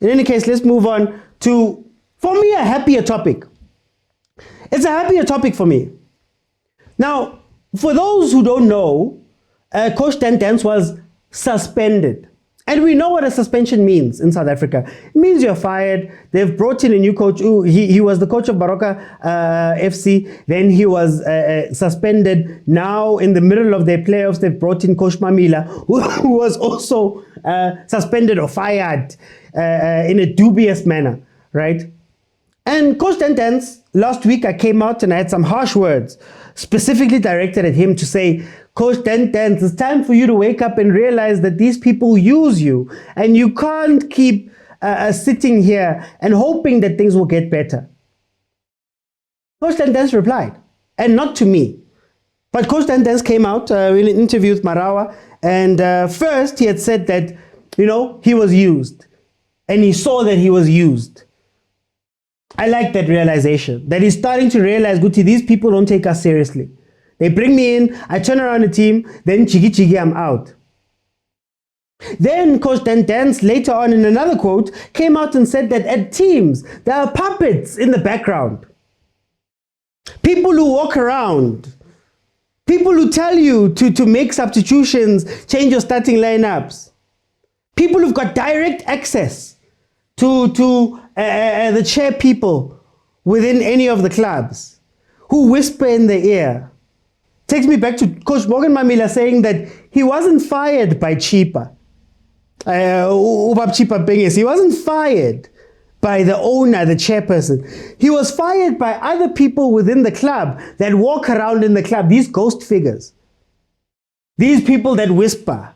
In any case, let's move on to, for me, a happier topic. It's a happier topic for me. Now, for those who don't know, Coach Dan Dance was suspended. And we know what a suspension means in South Africa. It means you're fired. They've brought in a new coach. He was the coach of Baroka FC. Then he was suspended. Now, in the middle of their playoffs, they've brought in Coach Mamila, who was also suspended or fired in a dubious manner, right? And Coach Dan Dance, last week I came out and I had some harsh words specifically directed at him to say, Coach Dan Dance, it's time for you to wake up and realize that these people use you and you can't keep sitting here and hoping that things will get better. Coach Dan Dance replied, and not to me, but Coach Dan Dance came out in an interview with Marawa, and first he had said that, he was used and he saw that he was used. I like that realization, that he's starting to realize, Guti, these people don't take us seriously. They bring me in, I turn around the team, then chigi, I'm out. Then Coach Dan Dance, later on in another quote, came out and said that at teams, there are puppets in the background. People who walk around. People who tell you to make substitutions, change your starting lineups. People who've got direct access to the chair people within any of the clubs, who whisper in the ear. Takes me back to Coach Morgan Mamila saying that he wasn't fired by Chipa. He wasn't fired by the owner, the chairperson. He was fired by other people within the club that walk around in the club, these ghost figures. These people that whisper.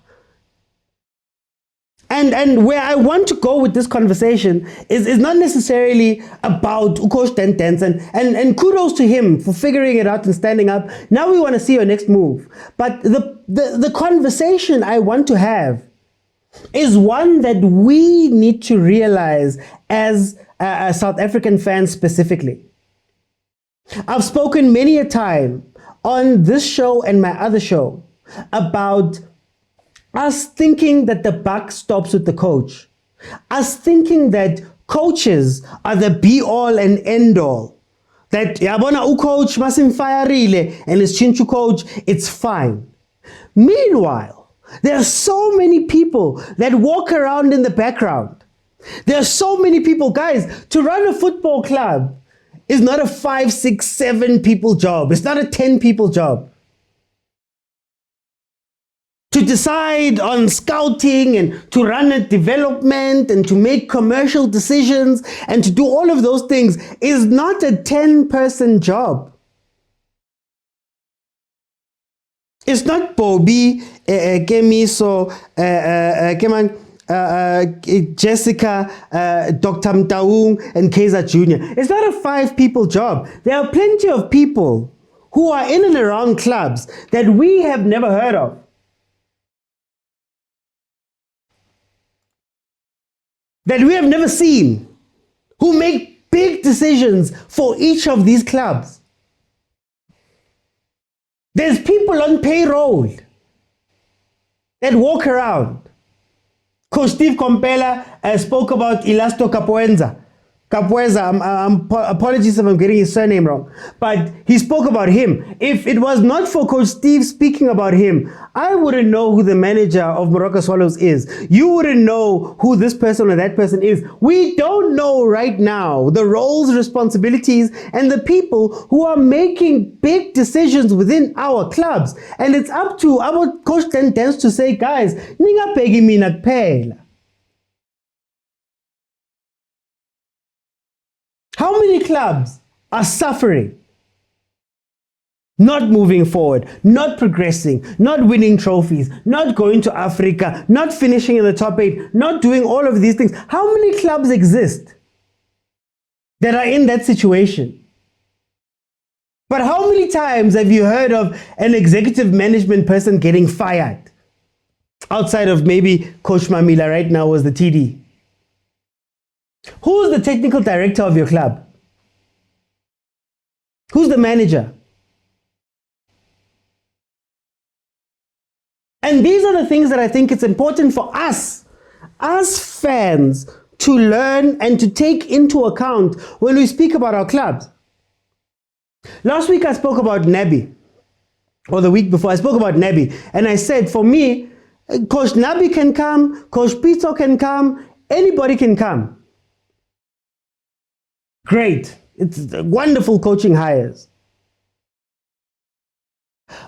And where I want to go with this conversation is not necessarily about Coach Dan Dance, and kudos to him for figuring it out and standing up. Now we want to see your next move. But the conversation I want to have is one that we need to realize as South African fans specifically. I've spoken many a time on this show and my other show about us thinking that the buck stops with the coach. Us thinking that coaches are the be-all and end-all. That, yabona coach masimfayarile and it's chinchu coach, it's fine. Meanwhile, there are so many people that walk around in the background. There are so many people, guys, to run a football club is not a 5, 6, 7 people job. It's not a 10 people job. To decide on scouting and to run a development and to make commercial decisions and to do all of those things is not a 10-person job. It's not Bobby, Kemiso, Jessica, Dr. Mtaung, and Kaizer Jr. It's not a 5-people job. There are plenty of people who are in and around clubs that we have never heard of. That we have never seen, who make big decisions for each of these clubs. There's people on payroll that walk around. Coach Steve Kompela spoke about Elasto Capoenza. Apologies if I'm getting his surname wrong, but he spoke about him. If it was not for Coach Steve speaking about him, I wouldn't know who the manager of Moroka Swallows is. You wouldn't know who this person or that person is. We don't know right now the roles, responsibilities, and the people who are making big decisions within our clubs. And it's up to our Coach Dan Dance to say, guys, ningapegi mina kuphela. How many clubs are suffering, not moving forward, not progressing, not winning trophies, not going to Africa, not finishing in the top 8, not doing all of these things? How many clubs exist that are in that situation? But how many times have you heard of an executive management person getting fired? Outside of maybe Coach Mamila right now was the TD. Who's the technical director of your club? Who's the manager? And these are the things that I think it's important for us, as fans, to learn and to take into account when we speak about our clubs. Last week I spoke about Nabi, or the week before I spoke about Nabi, and I said for me, Coach Nabi can come, Coach Pitso can come, anybody can come. Great. It's wonderful coaching hires.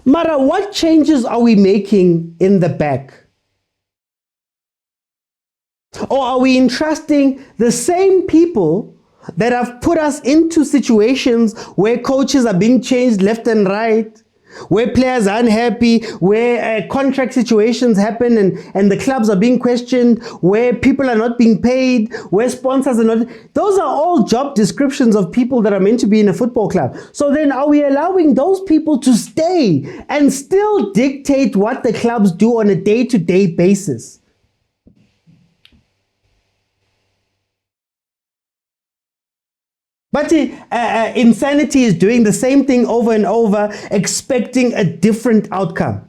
Mara, what changes are we making in the back? Or are we entrusting the same people that have put us into situations where coaches are being changed left and right, where players are unhappy, where contract situations happen and the clubs are being questioned, where people are not being paid, where sponsors are not... Those are all job descriptions of people that are meant to be in a football club. So then are we allowing those people to stay and still dictate what the clubs do on a day-to-day basis? But insanity is doing the same thing over and over, expecting a different outcome.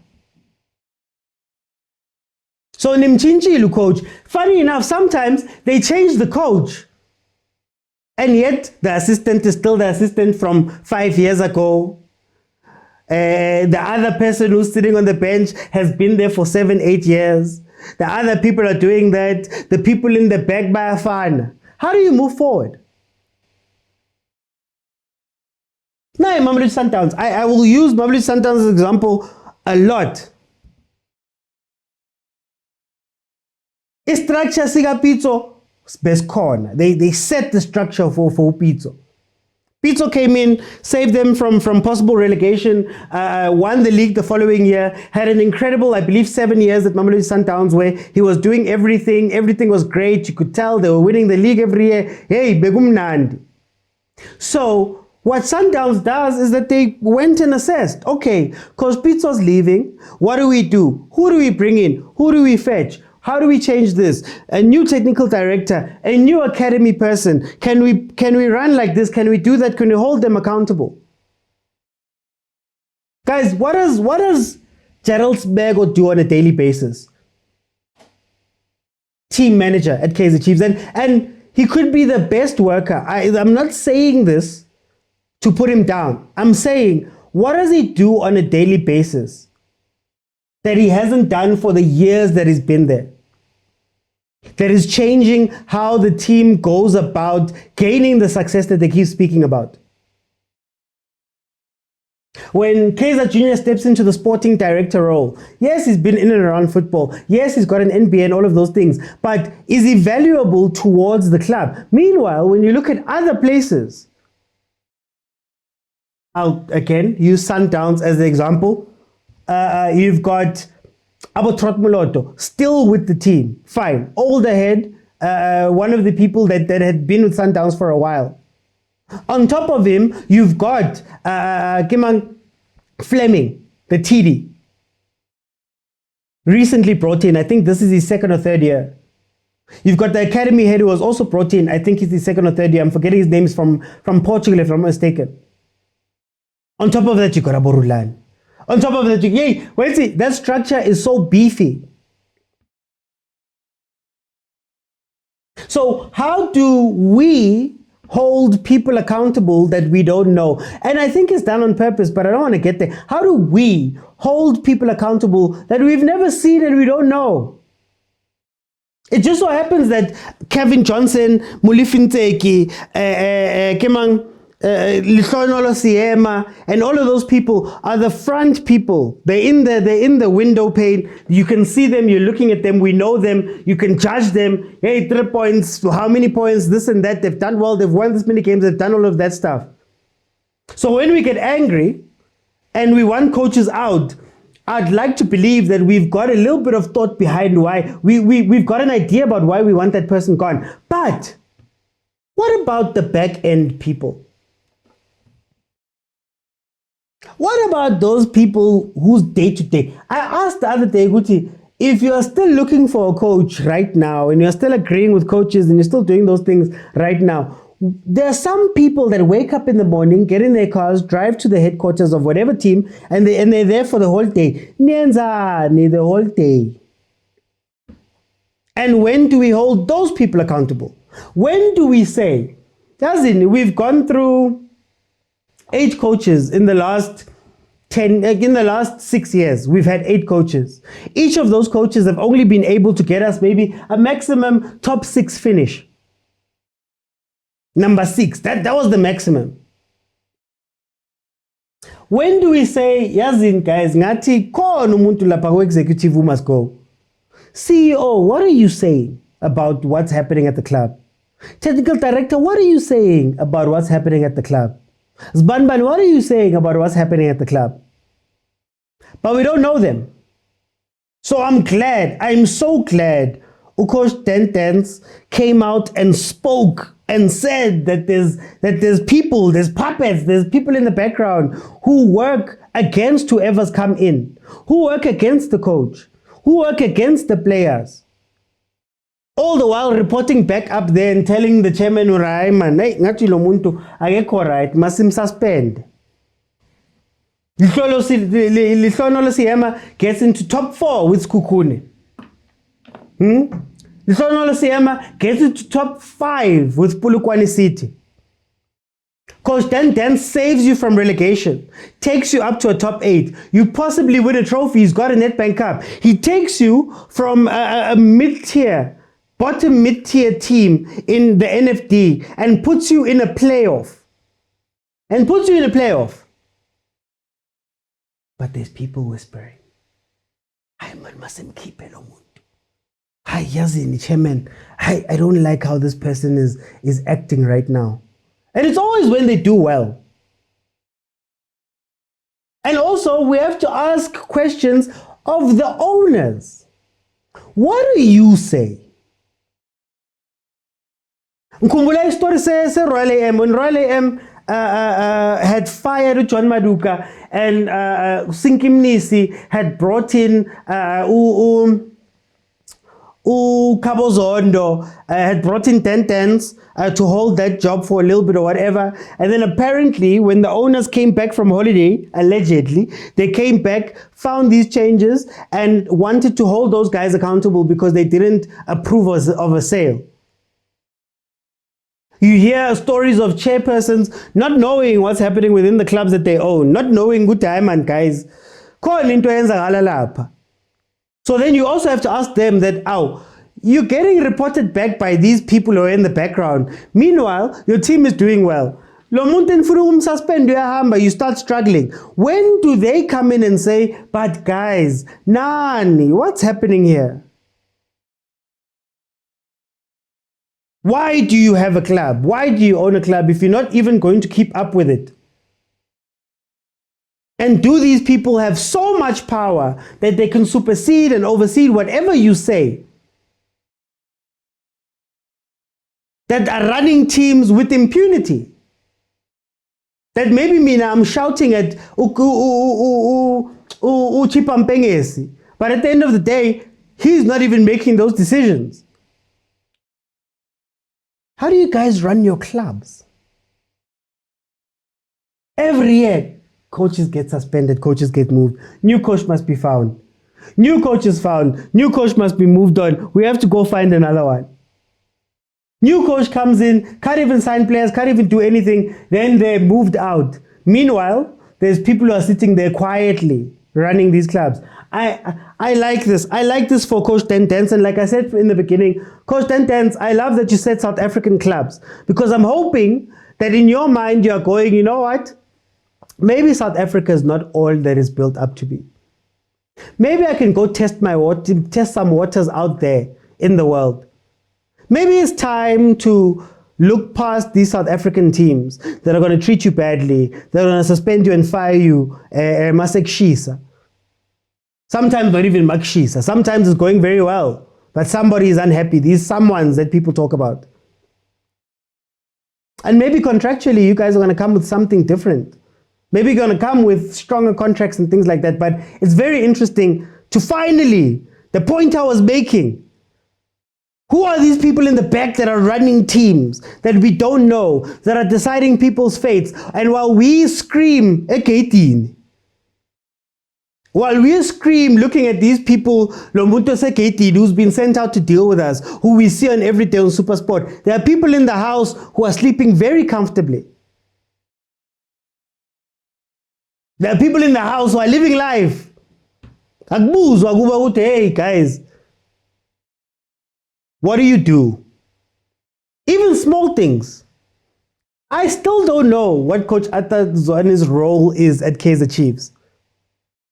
So Nimchinchilu coach, funny enough, sometimes they change the coach, and yet the assistant is still the assistant from 5 years ago. The other person who's sitting on the bench has been there for 7, 8 years. The other people are doing that. The people in the back bafana. How do you move forward? Now, Mamelodi Sundowns, I will use Mamelodi Sundowns as an example a lot. Structure Siga Pitso, best corner. They set the structure for Pitso. Pitso came in, saved them from possible relegation, won the league the following year, had an incredible, I believe, 7 years at Mamelodi Sundowns where he was doing everything. Everything was great. You could tell they were winning the league every year. Hey, Begum Nandi. So, what Sundowns does is that they went and assessed, okay, Coach Pitso's leaving, what do we do? Who do we bring in? Who do we fetch? How do we change this? A new technical director, a new academy person. Can we run like this? Can we do that? Can we hold them accountable? Guys, what does Gerald Sbego do on a daily basis? Team manager at Kaizer Chiefs. And he could be the best worker. I'm not saying this to put him down. I'm saying, what does he do on a daily basis that he hasn't done for the years that he's been there? That is changing how the team goes about gaining the success that they keep speaking about. When Kaizer Jr. steps into the sporting director role, yes, he's been in and around football. Yes, he's got an NBA and all of those things. But is he valuable towards the club? Meanwhile, when you look at other places, I'll again use Sundowns as the example. You've got Abotrot Moloto still with the team. Fine. Older head, one of the people that had been with Sundowns for a while. On top of him, you've got Kimang Fleming, the TD. Recently brought in, I think this is his 2nd or 3rd year. You've got the academy head who was also brought in, I think it's his 2nd or 3rd year. I'm forgetting his name, is from Portugal if I'm not mistaken. On top of that, you got rulani. On top of that, that structure is so beefy. So how do we hold people accountable that we don't know? And I think it's done on purpose, but I don't want to get there. How do we hold people accountable that we've never seen and we don't know? It just so happens that Kevin Johnson, Mulifinteki, Kemang, Lihonolo Siema, and all of those people are the front people. They're in the window pane. You can see them, you're looking at them, we know them, you can judge them. Hey, 3 points, how many points, this and that, they've done well, they've won this many games, they've done all of that stuff. So when we get angry and we want coaches out, I'd like to believe that we've got a little bit of thought behind why, we've got an idea about why we want that person gone. But what about the back end people? What about those people whose day-to-day? I asked the other day, Guti, if you are still looking for a coach right now and you're still agreeing with coaches and you're still doing those things right now, there are some people that wake up in the morning, get in their cars, drive to the headquarters of whatever team, and they're there for the whole day. The whole day. And when do we hold those people accountable? When do we say, we've gone through 8 coaches in the last 6 years, we've had 8 coaches. Each of those coaches have only been able to get us maybe a maximum top 6 finish. Number 6, that was the maximum. When do we say, yazin guys, ngati khona umuntu lapha ku-executive who must go? CEO, what are you saying about what's happening at the club? Technical director, what are you saying about what's happening at the club? Zbanban, what are you saying about what's happening at the club? But we don't know them. So I'm so glad Coach Tentens came out and spoke and said that there's people, there's puppets, there's people in the background who work against whoever's come in, who work against the coach, who work against the players. All the while reporting back up there and telling the chairman, man, ngathi lo muntu akekho right, masim suspend. Lihlono Siyama gets into top 4 with Skukune. Lihlono Siyama gets into top 5 with Polokwane City. Coach Dan saves you from relegation, takes you up to a top 8. You possibly win a trophy. He's got a Nedbank Cup. He takes you from a mid-tier, bottom mid-tier team in the NFD and puts you in a playoff. But there's people whispering, "Hi man, mustn't keep it on." Hi Yazini, chairman. Hi, I don't like how this person is acting right now. And it's always when they do well. And also, we have to ask questions of the owners. What do you say? Ngikhumbula story se Royal AM, when Royal AM had fired John Maduka and Sinki Mnisi had brought in Kabozondo, had brought in Tentens to hold that job for a little bit or whatever. And then apparently when the owners came back from holiday, allegedly, they came back, found these changes and wanted to hold those guys accountable because they didn't approve of a sale. You hear stories of chairpersons not knowing what's happening within the clubs that they own, not knowing good time and guys. So then you also have to ask them that, you're getting reported back by these people who are in the background. Meanwhile, your team is doing well. You start struggling. When do they come in and say, but guys, Nani, what's happening here? Why do you have a club? Why do you own a club if you're not even going to keep up with it? And do these people have so much power that they can supersede and oversee whatever you say? That are running teams with impunity? That maybe I'm shouting at Chipampengesi, but at the end of the day, he's not even making those decisions. How do you guys run your clubs? Every year, coaches get suspended, coaches get moved. New coach must be found. New coach is found. New coach must be moved on. We have to go find another one. New coach comes in, can't even sign players, can't even do anything. Then they're moved out. Meanwhile, there's people who are sitting there quietly running these clubs. I like this. I like this for Coach Tentens. And like I said in the beginning, Coach Tentens, I love that you said South African clubs, because I'm hoping that in your mind you're going, you know what? Maybe South Africa is not all that is built up to be. Maybe I can go test some waters out there in the world. Maybe it's time to look past these South African teams that are going to treat you badly, that are going to suspend you and fire you, masekshisa. Sometimes not even makshisa. Sometimes it's going very well, but somebody is unhappy. These someones that people talk about. And maybe contractually, you guys are going to come with something different. Maybe you're going to come with stronger contracts and things like that. But it's very interesting to finally, the point I was making, who are these people in the back that are running teams that we don't know, that are deciding people's fates? And while we scream, Eketin, While we scream looking at these people, Lomuntu Seketi, who's been sent out to deal with us, who we see on every day on Supersport, there are people in the house who are sleeping very comfortably. There are people in the house who are living life. Hey guys, what do? Even small things. I still don't know what Coach Atazwane's role is at Kaizer Chiefs.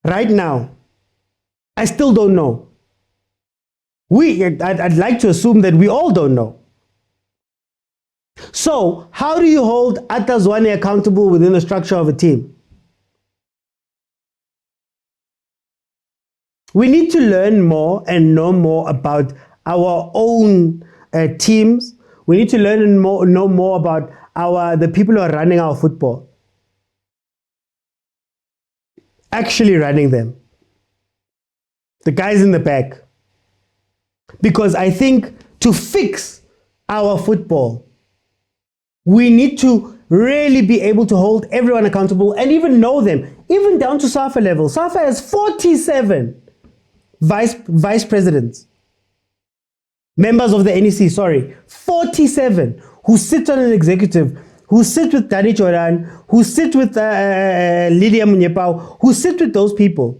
Right now, I still don't know. I'd like to assume that we all don't know. So, how do you hold Atazwane accountable within the structure of a team? We need to learn more and know more about our own teams. We need to learn and know more about the people who are running our football. Actually running them. The guys in the back. Because I think to fix our football, we need to really be able to hold everyone accountable and even know them, even down to SAFA level. SAFA has 47 vice presidents, members of the NEC, 47 who sit on an executive, who sit with Danny Jordaan, who sit with Lydia Munyepao, who sit with those people.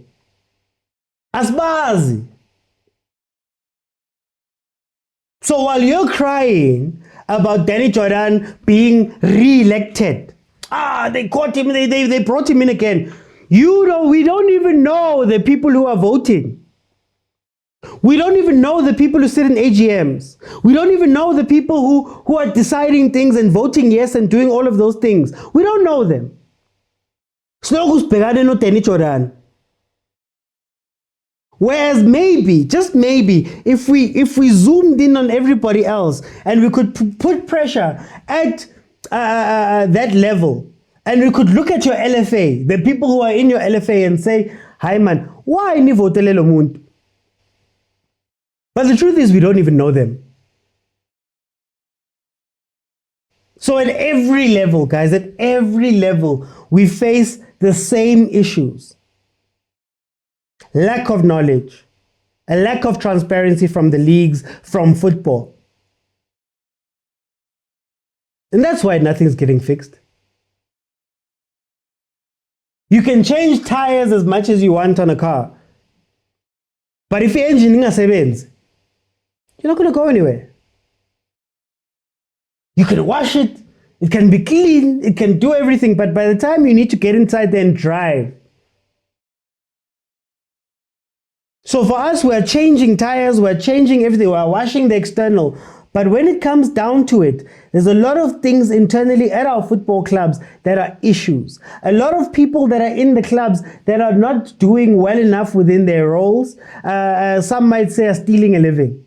Asbazi. So while you're crying about Danny Jordaan being re-elected, they caught him, they brought him in again. We don't even know the people who are voting. We don't even know the people who sit in AGMs. We don't even know the people who are deciding things and voting yes and doing all of those things. We don't know them. Whereas maybe, just maybe, if we zoomed in on everybody else and we could put pressure at that level, and we could look at your LFA, the people who are in your LFA, and say, "Hi man, why ni votele lo muntu?" But the truth is, we don't even know them. So at every level, guys, at every level, we face the same issues. Lack of knowledge, a lack of transparency from the leagues, from football. And that's why nothing's getting fixed. You can change tires as much as you want on a car. But if your engine is sebenzi, you're not going to go anywhere. You can wash it, it can be clean, it can do everything, but by the time you need to get inside there and drive. So for us, we're changing tires, we're changing everything, we're washing the external. But when it comes down to it, there's a lot of things internally at our football clubs that are issues. A lot of people that are in the clubs that are not doing well enough within their roles, some might say are stealing a living.